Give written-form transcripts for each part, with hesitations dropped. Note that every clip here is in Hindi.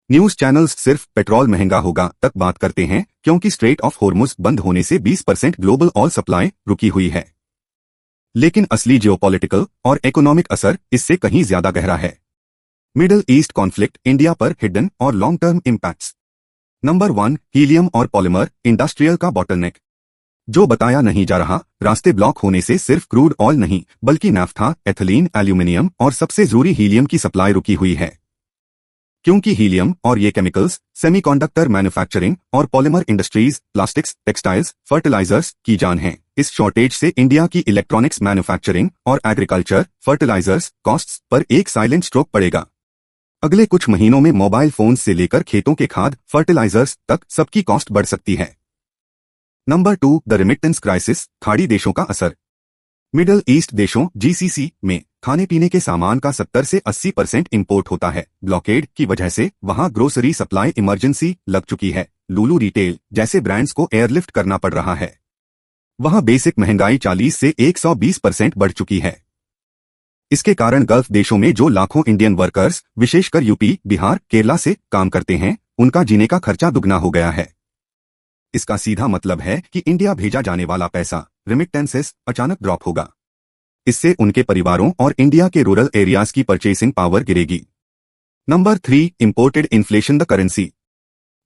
न्यूज चैनल्स सिर्फ पेट्रोल महंगा होगा तक बात करते हैं क्योंकि स्ट्रेट ऑफ होर्मुज बंद होने से 20% ग्लोबल ऑयल सप्लाई रुकी हुई है। लेकिन असली जियोपॉलिटिकल और इकोनॉमिक असर इससे कहीं ज्यादा गहरा है। मिडिल ईस्ट कॉन्फ्लिक्ट इंडिया पर हिडन और long term impacts. Number 1, helium और पॉलीमर इंडस्ट्रियल का बॉटलनेक। जो बताया नहीं जा रहा, रास्ते ब्लॉक होने से सिर्फ क्रूड ऑयल नहीं बल्कि नाफ्था, एथिलीन, एल्यूमिनियम और सबसे जरूरी हीलियम की सप्लाई रुकी हुई है। क्योंकि हीलियम और ये केमिकल्स सेमीकंडक्टर मैन्युफैक्चरिंग और polymer industries, plastics, textiles, fertilizers की जान है। इस शॉर्टेज से इंडिया की इलेक्ट्रॉनिक्स मैन्युफैक्चरिंग और एग्रीकल्चर, फर्टिलाइजर्स कॉस्ट्स पर एक साइलेंट स्ट्रोक पड़ेगा। अगले कुछ महीनों में मोबाइल फोन से लेकर खेतों के खाद, फर्टिलाइजर्स तक सबकी कॉस्ट बढ़ सकती है। नंबर 2, द रेमिटेंस क्राइसिस, खाड़ी देशों का असर। मिडिल ईस्ट देशों जीसीसी में खाने पीने के सामान का 70 से 80% इंपोर्ट होता है। ब्लॉकेड की वजह से वहां ग्रोसरी सप्लाई इमरजेंसी लग चुकी है। लुलु रिटेल जैसे ब्रांड्स को एयरलिफ्ट करना पड़ रहा है। वहां बेसिक महंगाई 40 से 120% बढ़ चुकी है। इसके कारण गल्फ देशों में जो लाखों इंडियन वर्कर्स विशेषकर यूपी, बिहार, केरला से काम करते हैं, उनका जीने का खर्चा दुगना हो गया है। इसका सीधा मतलब है कि इंडिया भेजा जाने वाला पैसा, रेमिटेंसेस, अचानक ड्रॉप होगा। इससे उनके परिवारों और इंडिया के रूरल एरियाज की परचेसिंग पावर गिरेगी। Number 3, imported inflation, the currency.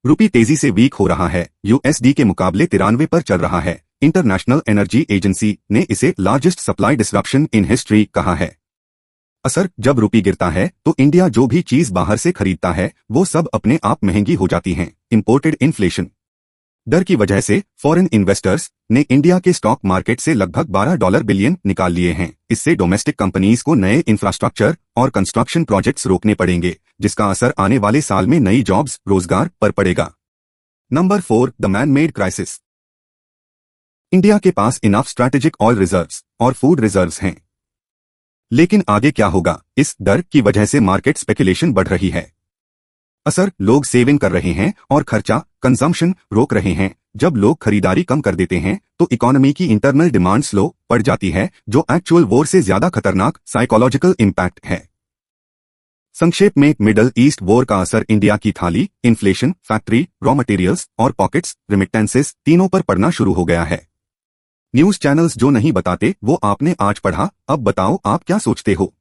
Rupee तेजी से वीक हो रहा है। यूएसडी के मुकाबले 93 पर चल रहा है। इंटरनेशनल एनर्जी एजेंसी ने इसे largest supply disruption in history कहा है। असर, जब रुपी गिरता है तो इंडिया जो भी चीज बाहर से खरीदता है वो सब अपने आप महंगी हो जाती हैं। इंपोर्टेड इन्फ्लेशन डर की वजह से फॉरेन इन्वेस्टर्स ने इंडिया के स्टॉक मार्केट से लगभग $12 बिलियन निकाल लिए हैं। इससे डोमेस्टिक कंपनीज को नए इंफ्रास्ट्रक्चर और कंस्ट्रक्शन प्रोजेक्ट्स रोकने पड़ेंगे, जिसका असर आने वाले साल में नई जॉब्स, रोजगार पर पड़ेगा। Number 4, the man made crisis. India के पास इनफ स्ट्रैटेजिक ऑयल रिजर्व्स और फूड रिजर्व्स हैं, लेकिन आगे क्या होगा, इस डर की वजह से मार्केट स्पेकुलेशन बढ़ रही है। असर, लोग सेविंग कर रहे हैं और खर्चा, कंजम्पशन रोक रहे हैं। जब लोग खरीदारी कम कर देते हैं तो इकोनॉमी की इंटरनल डिमांड स्लो पड़ जाती है, जो एक्चुअल वॉर से ज्यादा खतरनाक साइकोलॉजिकल इंपैक्ट है। संक्षेप में, मिडल ईस्ट वॉर का असर इंडिया की थाली, इन्फ्लेशन, फैक्ट्री, रॉ मटेरियल्स और पॉकेट्स, रेमिटेंसेस तीनों पर पड़ना शुरू हो गया है। न्यूज चैनल्स जो नहीं बताते वो आपने आज पढ़ा। अब बताओ आप क्या सोचते हो।